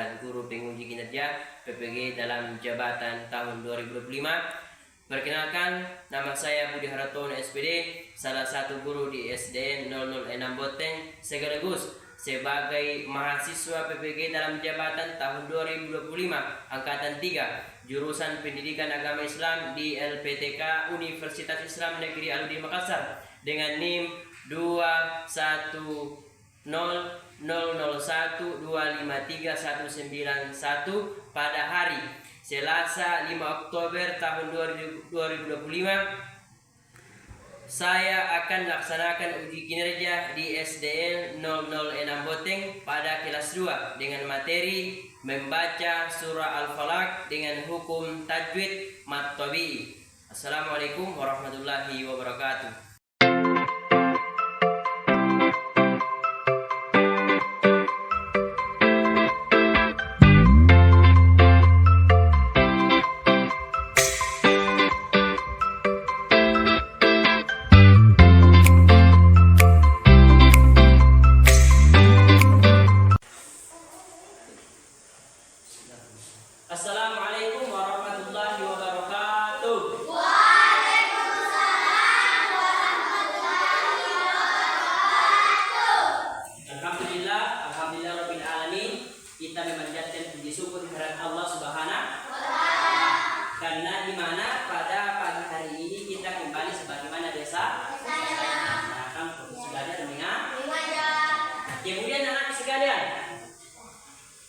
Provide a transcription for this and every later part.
dan guru penguji kinerja PPG dalam jabatan tahun 2025. Perkenalkan, nama saya Budi Haratono SPD, salah satu guru di SDN 006 Boteng, sekaligus sebagai mahasiswa PPG dalam jabatan tahun 2025 angkatan 3 jurusan Pendidikan Agama Islam di LPTK Universitas Islam Negeri Aludin Makassar dengan NIM 2100012539191 pada hari Selasa 5 Oktober tahun 2025. Saya akan melaksanakan uji kinerja di SDN 006 Boteng pada kelas 2 dengan materi membaca surah Al-Falaq dengan hukum tajwid mad tabi'i. Assalamualaikum warahmatullahi wabarakatuh. Assalamualaikum warahmatullahi wabarakatuh. Waalaikumsalam warahmatullahi wabarakatuh. Alhamdulillah rabbil alamin. Kita memanjatkan puji syukur kehadirat Allah Subhanahu wa taala. Karena di mana pada pagi hari ini kita kembali sebagaimana biasa melaksanakan proses belajar mengajar. Kemudian anak sekalian,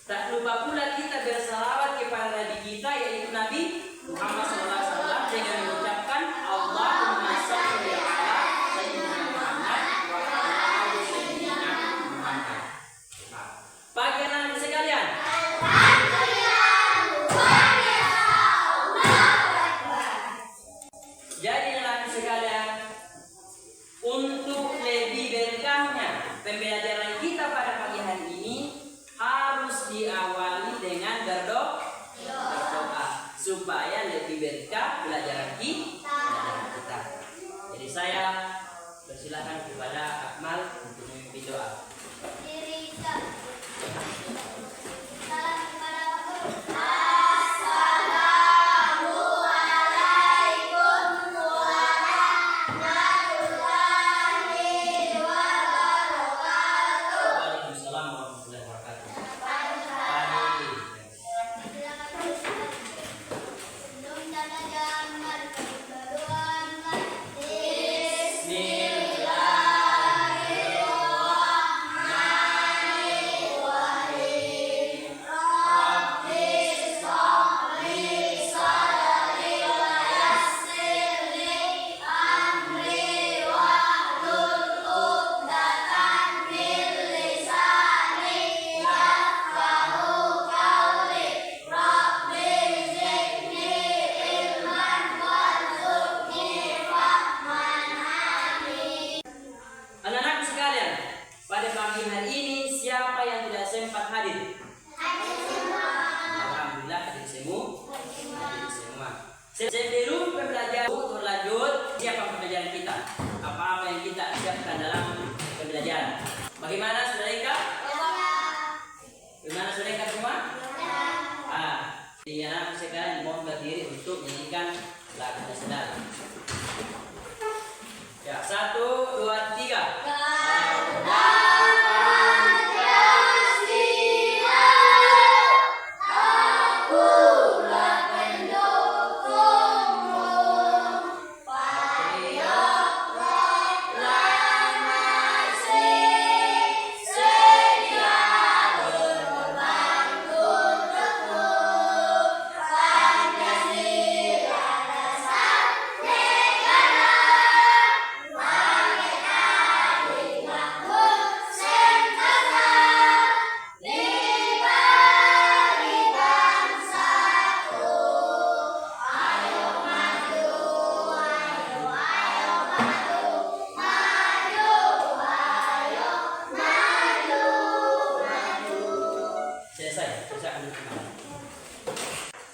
tak lupa pula kita bersalawat kepada Nabi kita yaitu Nabi Muhammad SAW dengan mengucapkan Allahumma shalli ala sayyidina Muhammad wa ala ali sayyidina Muhammad. Pagi anak sekalian, jadi anak sekalian, untuk lebih berkahnya pembelajaran kita pada pagi hari ini harus diawali dengan berdoa supaya lebih berkah pelajaran kita. Jadi saya persilakan kepada Akmal untuk memimpin doa. Sebelum pembelajaran berlanjut, siapa pembelajaran kita? Apa-apa yang kita siapkan dalam pembelajaran? Bagaimana saudara? Bagaimana saudara semua? Di anak sekarang mohon berdiri untuk menyanyikan lagu nasional. Ya, 1, 2, 3.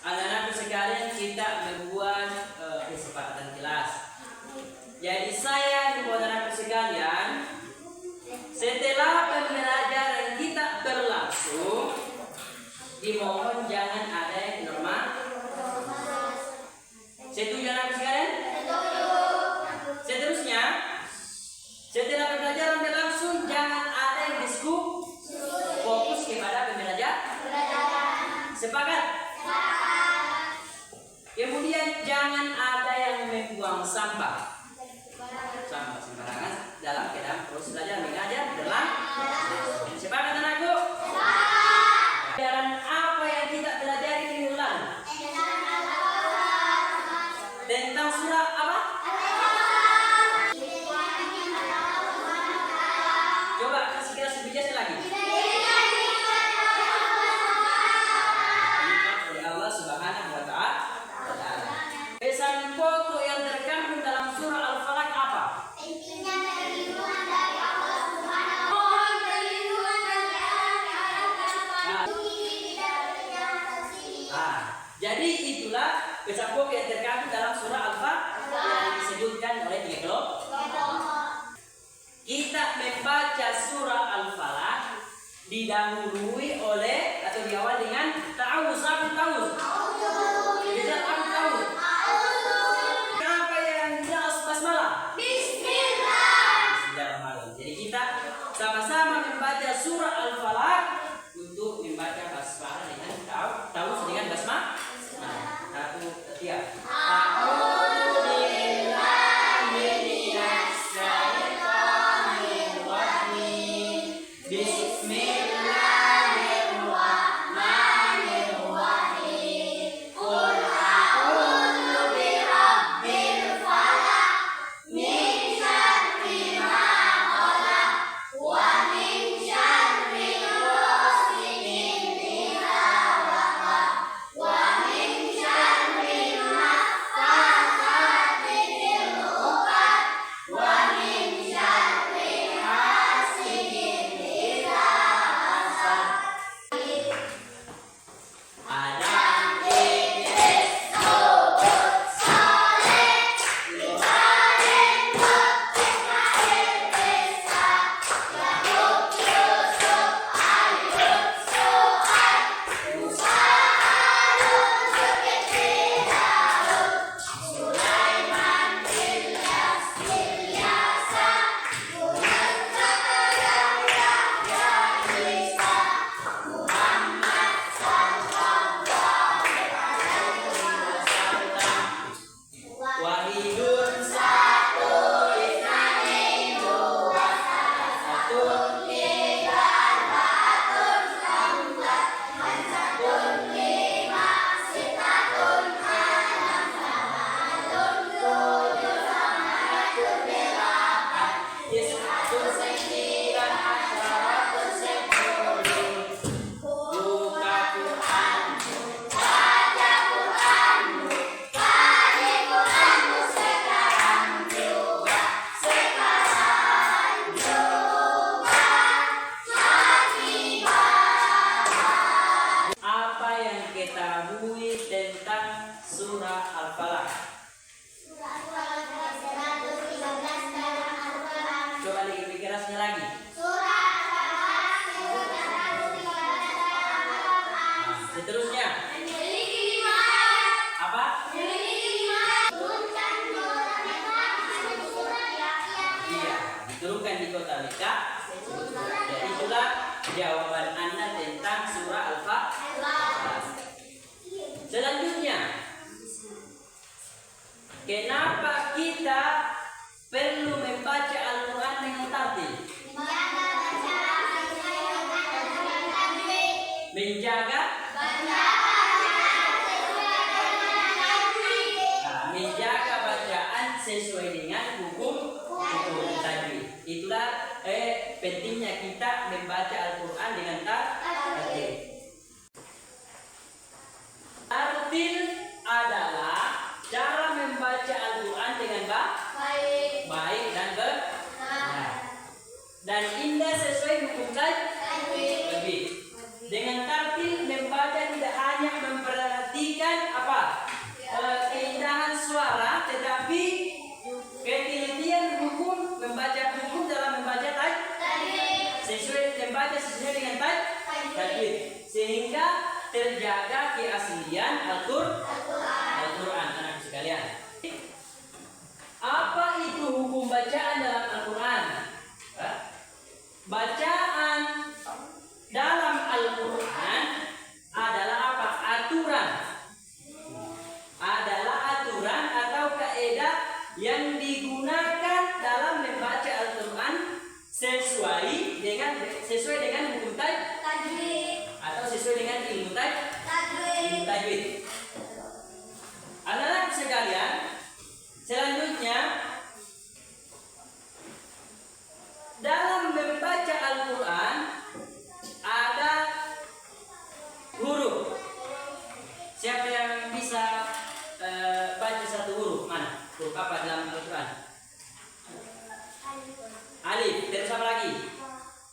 Anak-anak sekalian, kita membuat kesepakatan kelas. Jadi saya membuat anak sekalian, setelah pembelajaran kita berlangsung, jangan ada yang membuang sampah sembarangan dalam keadaan proses belajar mengajar dalam. Sepakat anakku? Pelajaran apa yang kita pelajari di ulang? Tentang surah apa? Coba kasih kita sebijak lagi. Oleh Allah Subhanahu wa Ta'ala. Pesan pokok yang terkandung dalam surah Al-Falaq apa? Jadi itulah pesan pokok yang terkandung dalam surah Al-Falaq yang disebutkan oleh 3 kelompok. Kita membaca surah Al-Falaq didahului oleh atau diawali dengan ta'awuz. Apa ta'awuz? Bisa ta'awuz. Apa yang jelas basmalah? Bismillahirrahmanirrahim. Jadi kita sama-sama membaca surah Al-Falaq untuk membaca basmalah dengan ta'awuz dengan basmalah. Satu, tiga. Seterusnya. Apa? Iya, diturunkan di kota Mekah. Dan itulah jawaban Anda tentang surah Al-Falaq. Selanjutnya, kenapa kita perlu membaca Al-Quran dengan tartil? Menjaga bacaan sesuai dengan hukum tajwid. Itulah pentingnya kita membaca Al-Quran dengan tartil. Tartil adalah cara membaca Al-Quran dengan baik dan benar dan indah sesuai hukum tajwid. Dengan tartil membaca tidak hanya memperhatikan keindahan suara, tetapi ketelitian hukum, membaca hukum dalam membaca tajwid sesuai dengan tajwid. sesuai dengan hukum tajwid, atau sesuai dengan ilmu tajwid. tajwid. Anak-anak sekalian, selanjutnya dalam membaca Al-Quran ada huruf. Siapa yang bisa baca satu huruf? Mana? Huruf apa dalam Al-Quran? Alif. Terus apa lagi?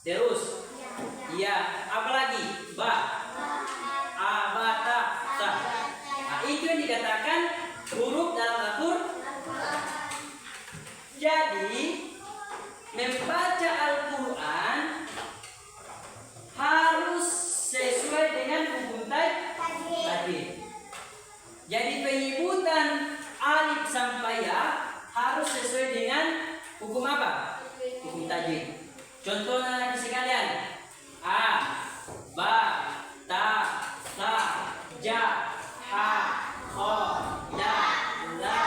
Terus. Ya. Apa lagi? Ba. A, ba, ta, ta. Nah, itu yang dikatakan huruf dalam Al-Quran. Jadi membaca Al-Quran harus sesuai dengan hukum tajwid. Jadi penyebutan alif sampai ya harus sesuai dengan hukum apa? Hukum tajwid. Contoh anak sekalian: a, ba, ta, sa, ja, ha, kho, ya, la,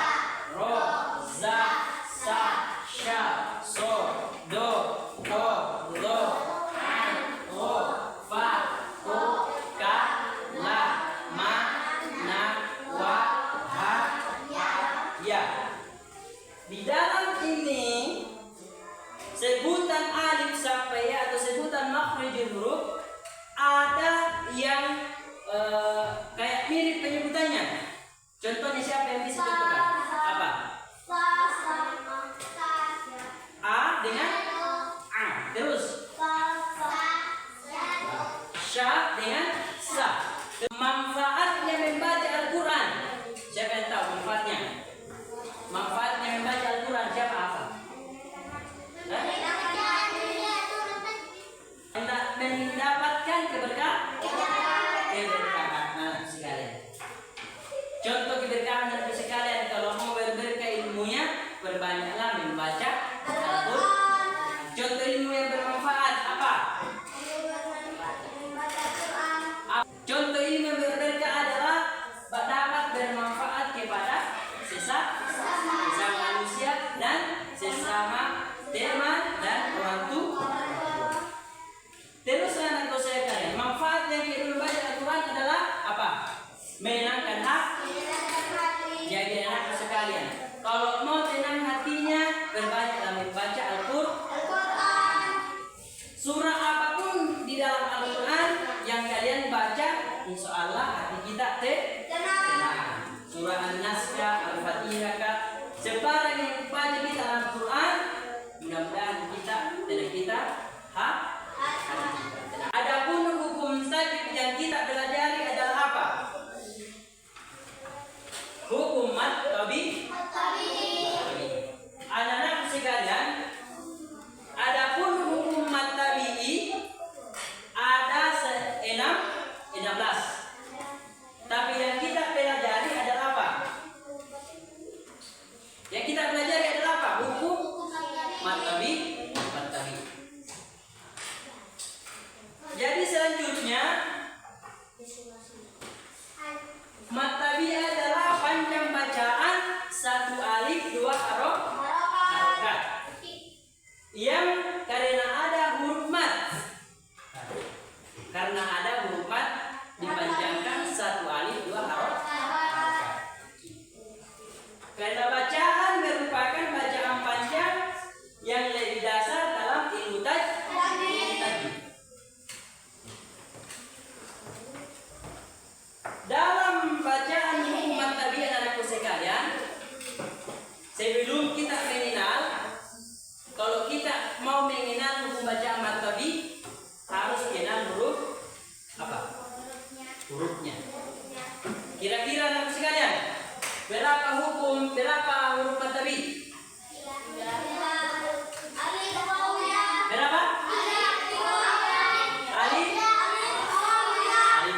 ro, za, sa, sha, so, do, to, lo, an, o, fa, ko, ka, la, ma, na, wa, ha, ya. Di dalam ini sebutan alif sampai ya atau sebutan makhrijul huruf ada yang kayak mirip penyebutannya. Contohnya siapa yang bisa contohkan? Apa? Sa sama sa. A dengan a. Terus Sa sa ya. sya dengan sa. Manfaatnya membaca Al-Quran. Siapa yang tahu manfaatnya? Manfaatnya membaca Al-Quran siapa apa? Mendapatkan keberkahan. Nah, sekalian. Contoh keberkahan dari sekalian, kalau mau berberkah ilmunya, perbanyaklah membaca Al-Quran. Contoh ilmu yang bermanfaat apa? Contoh ilmu yang berberkah adalah dapat bermanfaat kepada sesama manusia dan sesama teman dan orang tua. Terus anak-anak sekalian, manfaat yang kita membaca Al-Quran adalah apa? Menenangkan hati. Jadi anak sekalian, kalau mau tenang hatinya, berbanyaklah membaca Al-Quran. Surah apapun di dalam Al-Quran yang kalian baca, insya Allah hati kita tenang. Surah An-Nas, Al-Fatihah, sebarang yang baca kita Al-Quran, mudah-mudahan kita adapun hukum tajwid yang kita pelajari adalah apa? Hukum mad tabi. Anak-anak sekalian, adapun hukum mad tabi'i ada 16. Tapi yang kita pelajari adalah apa? Yang kita pelajari adalah apa? Hukum mad tabi. Jadi selanjutnya mad tabi adalah panjang bacaan satu alif dua harokat yang karena ada huruf mad. Karena ada huruf mad dipanjangkan satu alif dua harokat. Karena bacaan merupakan bacaan panjang yang lebih dasar dalam ilmu tajwid. Dalam bacaan hukum mad tabi anak-anakku sekalian, sebelum kita mengenal, kalau kita mau mengenal hukum bacaan mad tabi, harus kenal huruf apa? Hurufnya. Kira-kira anak sekalian, berapa huruf mad tabi? Berapa? Alif,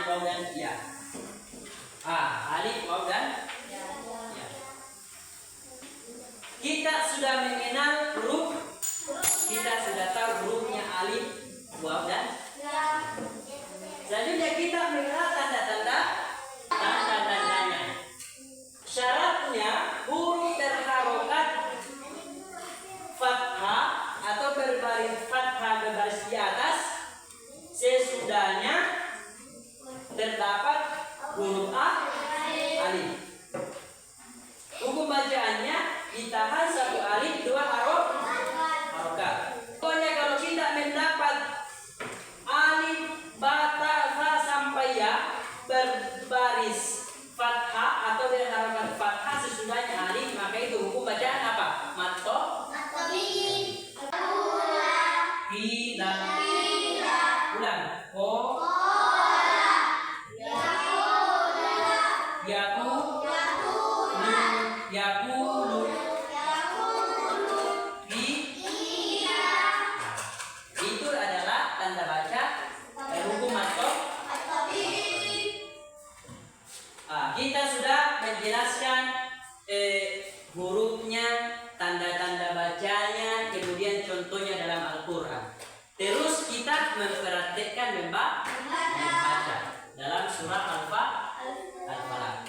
waw dan ya. Alif, waw dan ya. Kita sudah mengenal huruf, kita sudah tahu hurufnya alif, waw dan ya. Selanjutnya kita mengenal tanda-tandanya. Syaratnya huruf berharokat fathah atau berbaris fathah berbaris di atas ditahan satu alif dua harokat. Pokoknya kalau kita mendapat alif, bata, fa sampai ya berbaris fathah atau dengan harokat fathah sesudahnya alif, maka itu hukum bacaan apa? Matto, bila, ulang, ko, yakulu, itu adalah tanda baca hukum matto. Kita sudah menjelaskan hurufnya, tanda-tanda bacanya, kemudian contohnya dalam Al-Quran. Terus kita mempraktikkan membaca dalam surah Al-Falaq.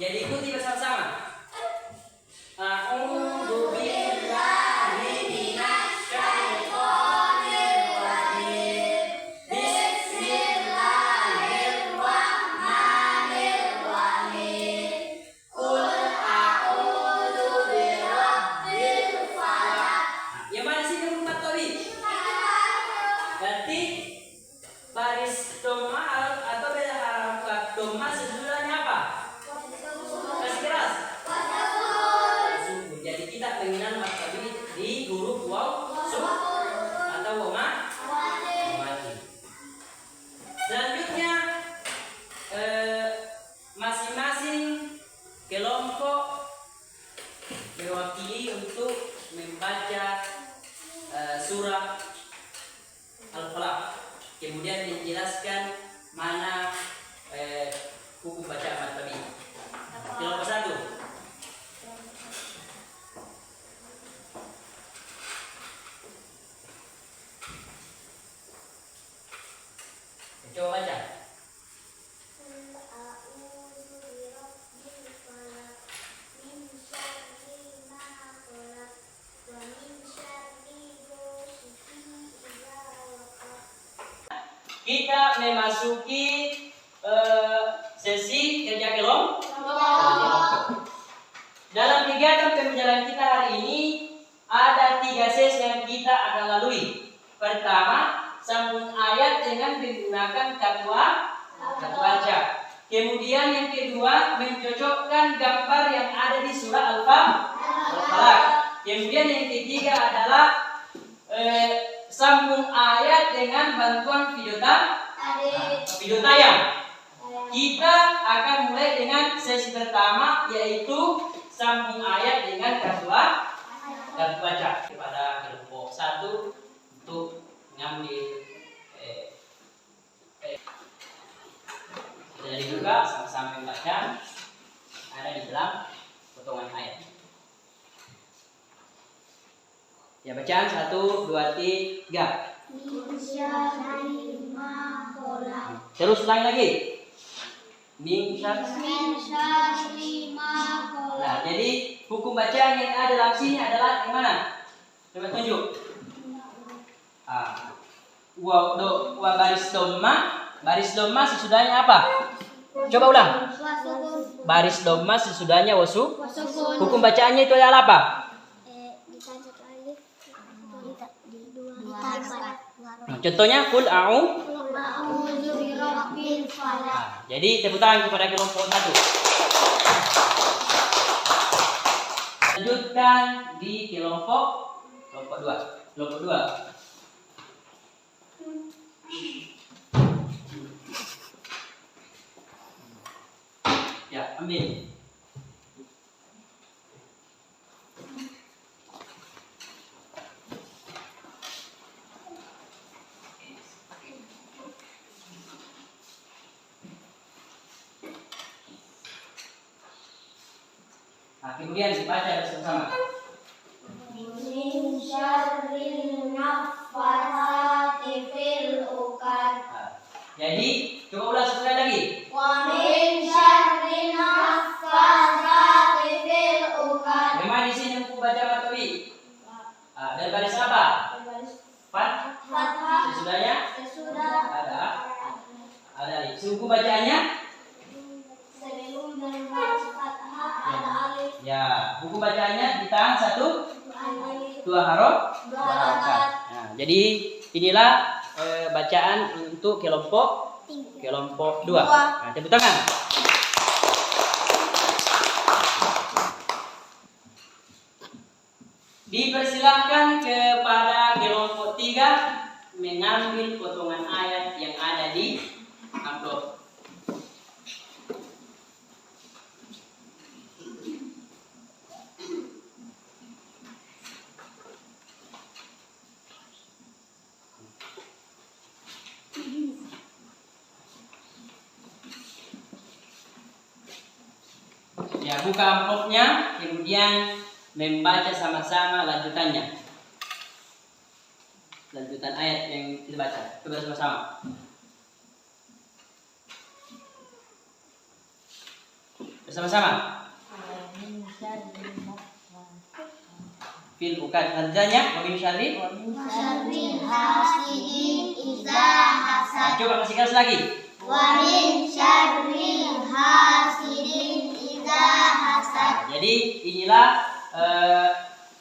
Jadi ikuti bersama-sama. A'udzu billahi minasy syaithanir rajim. Bismillahirrahmanirrahim. Qul a'udzu birabbil falaq. Yang mana sih huruf matobi? Berarti baris doma atau beda harokat doma sesudahnya apa? Kasih keras. Sukun. Jadi kita pengenal matobi di huruf waw atau wama mati. Selanjutnya masing-masing kelompok mewakili untuk membaca surah Al-Falaq, kemudian menjelaskan mana hukum bacaan matobi. Kelompok 1. Coba baca. Kita memasuki sesi kerja kelompok. Dalam kegiatan pembelajaran kita hari ini ada 3 sesi yang kita akan lalui. Pertama, sambung ayat dengan menggunakan kata baca. Kemudian yang kedua, mencocokkan gambar yang ada di surah Al-Falaq. Kemudian yang ketiga adalah sambung ayat dengan bantuan video tayang. Kita akan mulai dengan sesi pertama, yaitu sambung ayat dengan kartu baca. Kepada kelompok 1 untuk mengambil sudah dibuka, sama-sama membaca ada di dalam potongan ayat. Ya, bacaan 1, 2, 3. Terus ulangi lagi. Nah, jadi hukum bacaan yang ada dalam sini adalah yang mana? Coba tunjuk. Baris doma sesudahnya apa? Coba ulang. Baris doma sesudahnya wasu. Hukum bacaannya itu adalah apa? Contohnya kul A'udzu birabbil falaq. Jadi tepuk tangan kepada kelompok 1. Lanjutkan di kelompok 2. Kelompok 2. Ya, ambil. Nah, kemudian dibaca bersama-sama. Min syarril naffatsati fil uqad. Jadi, coba ulang sekali lagi. Wa min syarril naffatsati fil uqad. Memang di sini hukum baca matobi. Dari baris apa? Fathah. Sesudahnya ada alif. Hukum bacaannya Sebelum dari baris fathah ada alif. Ya, buku bacaannya ditahan 1, 2 harokat. Nah, jadi inilah bacaan untuk kelompok 2. Nah, tepuk tangan. Dipersilahkan kepada kelompok 3 mengambil potongan ayat yang ada di amplop. Ya, buka amplopnya, kemudian membaca sama-sama lanjutannya. Lanjutan ayat yang kita baca. Coba sama-sama. Bersama-sama. Fil ukad. Lanjutannya, wa min syarri hasidin idza hasad. Coba kasih keras lagi. Wa min syarri hasidin idza hasad. Jadi inilah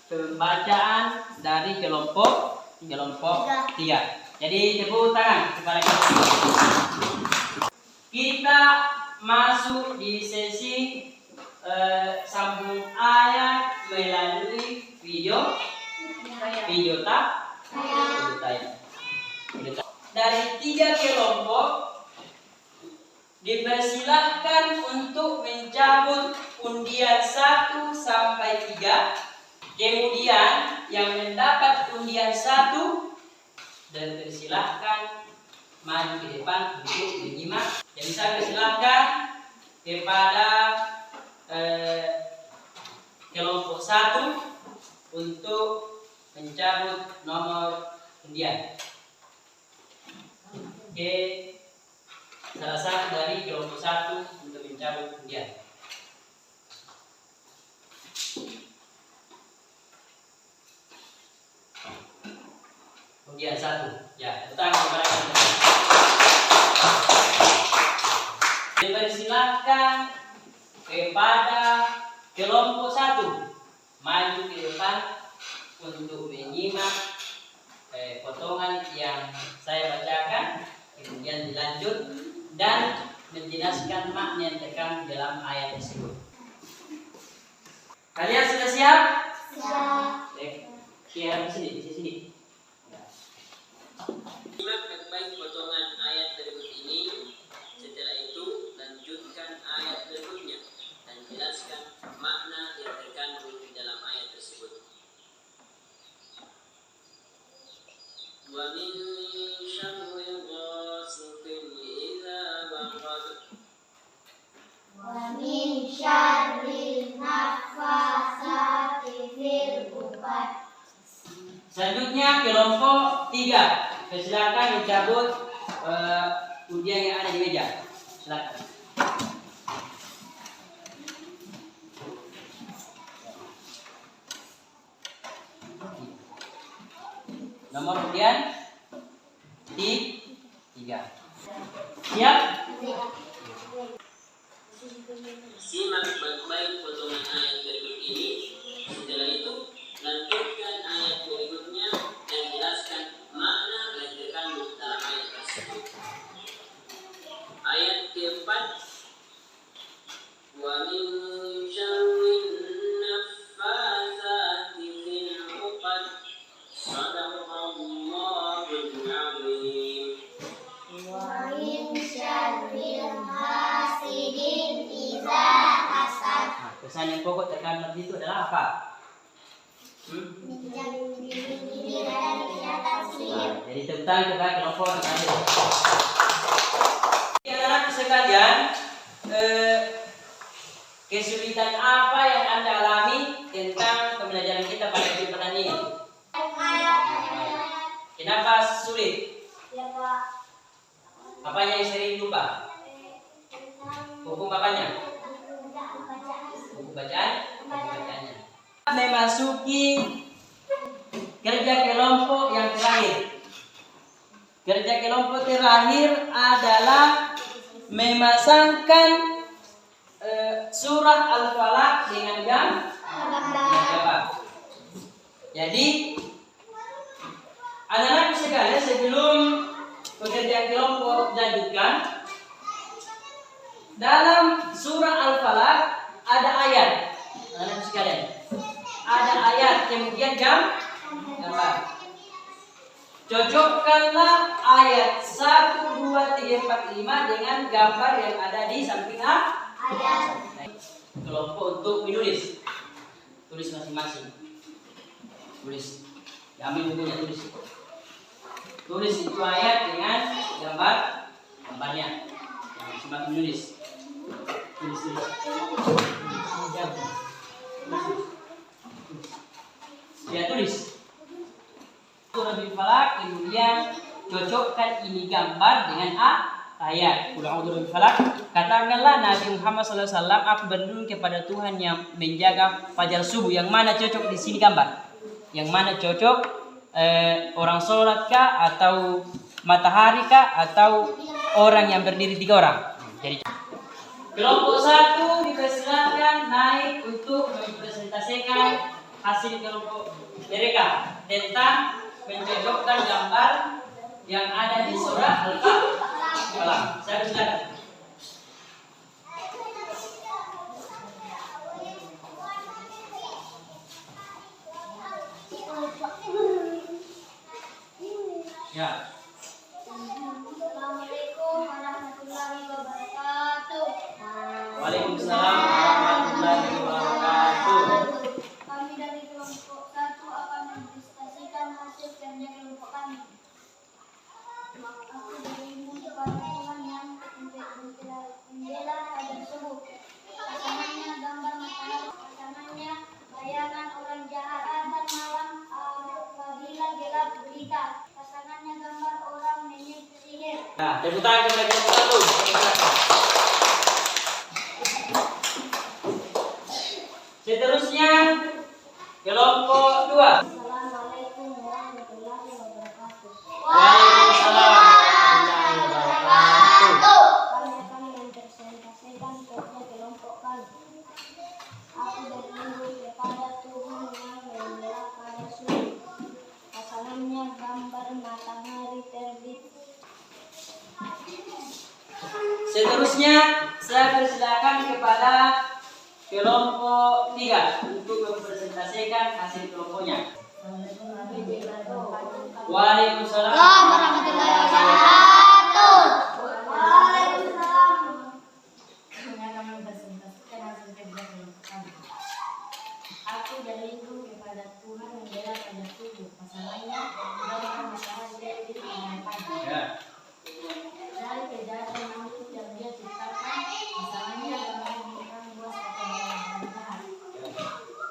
pembacaan dari kelompok 3. Jadi tepuk tangan kepada kita. Kita masuk di sesi sambung ayat melalui video tayang. Dari 3 kelompok dipersilahkan untuk mencabut undian 1 sampai 3. Kemudian yang mendapat undian 1 dan persilahkan maju ke depan untuk menyimak. Jadi saya persilahkan kepada kelompok 1 untuk mencabut nomor undian. Oke, salah satu dari kelompok 1 untuk mencabut undian. Undian 1. Ya, tentang kepada kita. Dipersilahkan kepada kelompok 1 maju ke depan untuk menyimak potongan yang saya bacakan, kemudian dilanjut dan menjelaskan makna yang terkandung dalam ayat tersebut. Kalian sudah siap? Siap. Siap di sini. Simak baik-baik potongan ayat berikut ini. Setelah itu lanjutkan ayat berikutnya dan jelaskan makna yang terkandung di dalam ayat tersebut. Wa min syarri ghasiqin idza waqab. Wa min syarri naffasati fil uqad. Selanjutnya kelompok 3. Silakan mencabut undian yang ada di meja. Silakan. Nomor undian 3. Siap? Simak baik-baik potongan ayat berikut ini. Setelah itu lanjutkan ayat berikutnya dan jelaskan makna yang terkandung dalam ayat tersebut. Ayat keempat, wa min syarrin naffatsati fil 'uqad. Shadaqallahul 'azim. Wa min syarri hasidin idza hasad. Nah, pesan yang pokok terkandung di situ adalah apa? Jadi tentang kepada kelompok tadi. Anak sekalian, kesulitan apa yang Anda alami tentang pembelajaran kita pada kesempatan ini? Kenapa sulit? Apanya yang sering lupa? Hukum apanya? Buku bacaannya. Memasuki kerja kelompok yang terakhir. Kerja kelompok terakhir adalah memasangkan surah Al-Falaq dengan kemudian gambar. Cocokkanlah ayat 1, 2, 3, 4, 5 dengan gambar yang ada di samping ayat. Kelompok untuk menulis. Tulis masing-masing. Tulis. Ambil bukunya, tulis. Tulis itu ayat dengan gambarnya. Masing-masing menulis. Tulis. Ya, tulis. Surah Al-Falaq, kemudian cocokkan ini gambar dengan ayat. Qul a'udzu birabbil falaq. Katakanlah Nabi Muhammad SAW, aku berlindung kepada Tuhan yang menjaga fajar subuh. Yang mana cocok di sini gambar? Yang mana cocok? Orang sholat kah, atau matahari kah, atau orang yang berdiri 3 orang? Jadi kelompok 1 dipersilakan naik untuk mempresentasikan hasil kelompok mereka tentang mencocokkan gambar yang ada di surah Al-Falaq. Saya silakan. Ya. Assalamualaikum warahmatullahi wabarakatuh. Waalaikumsalam warahmatullahi wabarakatuh. Kami dari kelompok 1 akan mempresentasikan hasil kerja kelompok kami. Aku berlindung kepada Tuhan yang membela fajar subuh. Pasangannya gambar matahari, pasangannya bayangan orang jahat dan malam apabila gelap gulita. Pasangannya gambar orang nenek sihir. Nah, tepuk tangan kepada kelompok 1. Seterusnya kelompok 2. Assalamualaikum warahmatullahi wabarakatuh. Waalaikumsalam warahmatullahi wabarakatuh. Kami akan mempresentasikan kerja kelompok kami. Aku berlindung kepada Tuhan yang membela pada subuh. Pasangannya gambar matahari terbit. Seterusnya saya persilakan kepada kelompok 3 untuk mempresentasikan hasil kelompoknya. Waalaikumsalam warahmatullahi wabarakatuh. Waalaikumsalam. Kami akan mempresentasikan hasil kerja kelompok kami. Aku berlindung kepada Tuhan membela pada subuh. Pasangannya gambar matahari terbit dengan pagi. Ya. Dari kejahatan makhluk yang dia ciptakan, pasangannya gambar bintang buas atau orang jahat.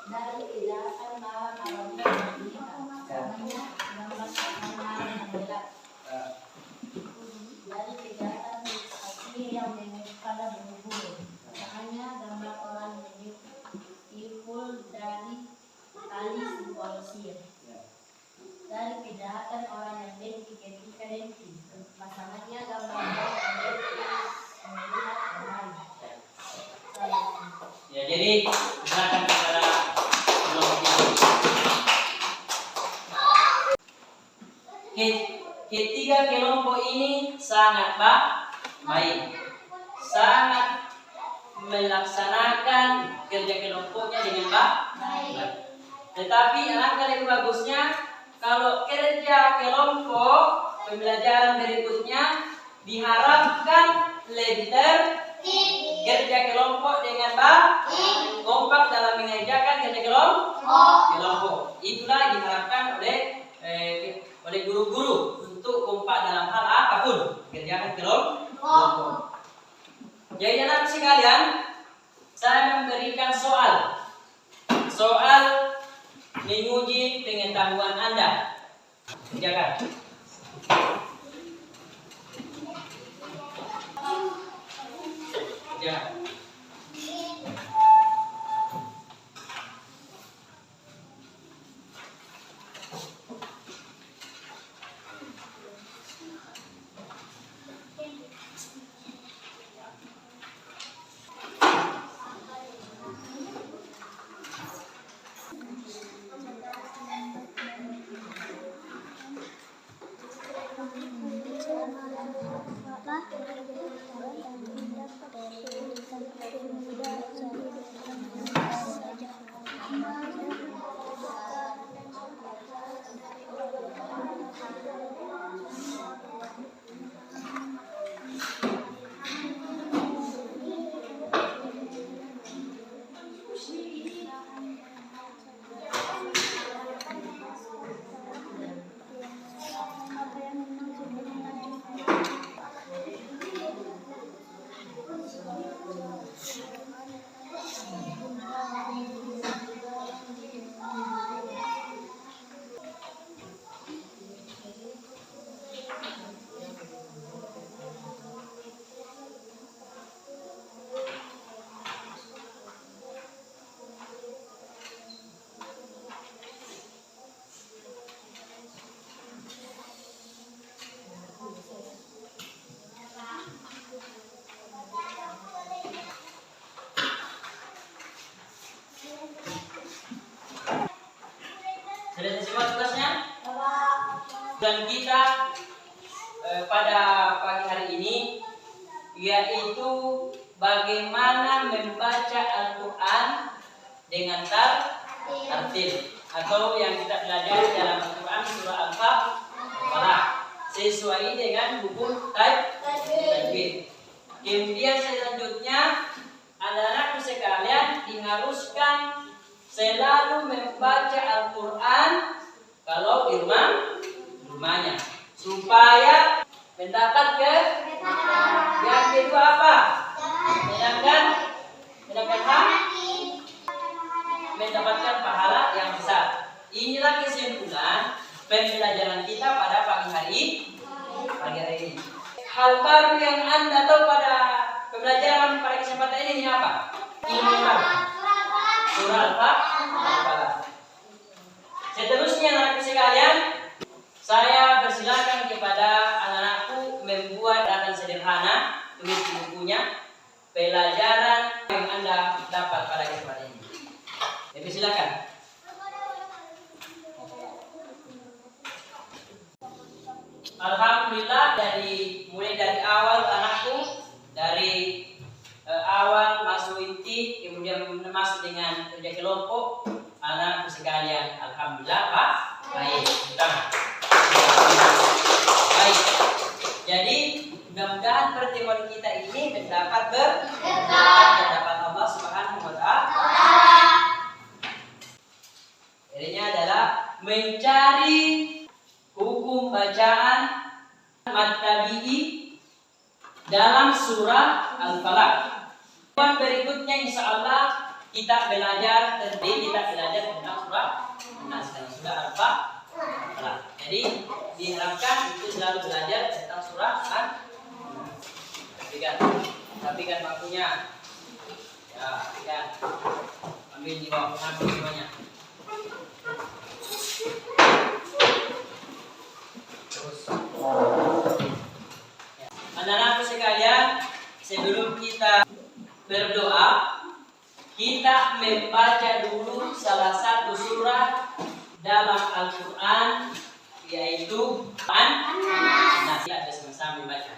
Dari kejahatan malam apabila bergulita, pasangannya gambar malam yang gelap. Dari kejahatan hati yang kepala berbulu, pasangannya gambar orang menyikul dari tali sebuah sihir. Dari kejahatan orang yang dengki ketika dengki, pasangannya gambar orang yang melihat kembali. Ya, jadi silakan kepada kelompok 3. Ketiga kelompok ini sangat baik, sangat melaksanakan kerja kelompoknya dengan baik. Tetapi alangkah lebih bagusnya kalau kerja kelompok pembelajaran berikutnya diharapkan lebih tertib, kerja kelompok dengan baik, kompak dalam mengerjakan kerja kelompok. Itulah diharapkan oleh guru-guru untuk kompak dalam hal apapun kerjakan kelompok. Jadi anak sekalian, saya memberikan soal menguji pengetahuan Anda. Kerjakan. Kerjakan. Dan kita pada pagi hari ini yaitu bagaimana membaca Al-Quran dengan tartil atau yang kita belajar dalam Al-Quran surah Al-Baqarah sesuai dengan hukum tajwid. Kemudian selanjutnya anak-anakku sekalian diharuskan selalu membaca Al-Quran kalau di rumahnya supaya mendapat yang kedua apa? Mendapatkan pahala yang besar. Inilah kesimpulan pembelajaran kita pada pagi hari ini. Hal baru yang Anda tahu pada pembelajaran pada kesempatan ini apa? Ilmu apa? Surah Al-Baqarah. Seterusnya anak-anak sekalian, saya persilakan kepada anak-anakku membuat data sederhana tulis di bukunya pelajaran yang Anda dapat pada kesempatan ini. Jadi silakan. Alhamdulillah mulai dari awal anakku dari awal masuk inti kemudian masuk dengan kerja kelompok anak sekalian alhamdulillah Pak baik. Baik. Jadi mudah-mudahan pertemuan kita ini mendapat berkat Allah Subhanahu wa taala. Intinya adalah mencari hukum bacaan At-Tabi'i dalam surah Al-Falaq. Berikutnya insya Allah kita belajar tentang surah Al-Falaq. Jadi diharapkan itu selalu belajar tentang surah Al-Falaq. Perhatikan waktunya. Ya, perhatikan. Ambil semuanya. Anak-anakku sekalian, sebelum kita berdoa, kita membaca dulu salah satu surah dalam Al-Quran, yaitu An-Nas. Kita sama-sama membaca.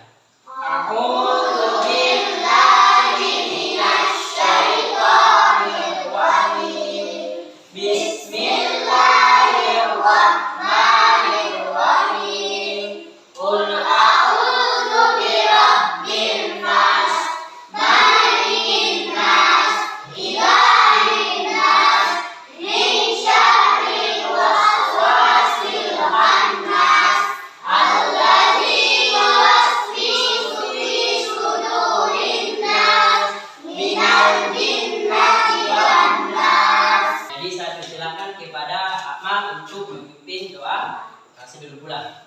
A'udzu billahi minasy syaithanir rajim. Bismillahirrahmanirrahim. Qul a'udzu birabbin nas, malikin nas, ilahin nas, min syarril waswasil khannas, alladzi yuwaswisu fi sudurin nas, minal jinnati wan nas. Jadi saya persilakan kepada Akmal untuk memimpin doa sebelum pulang.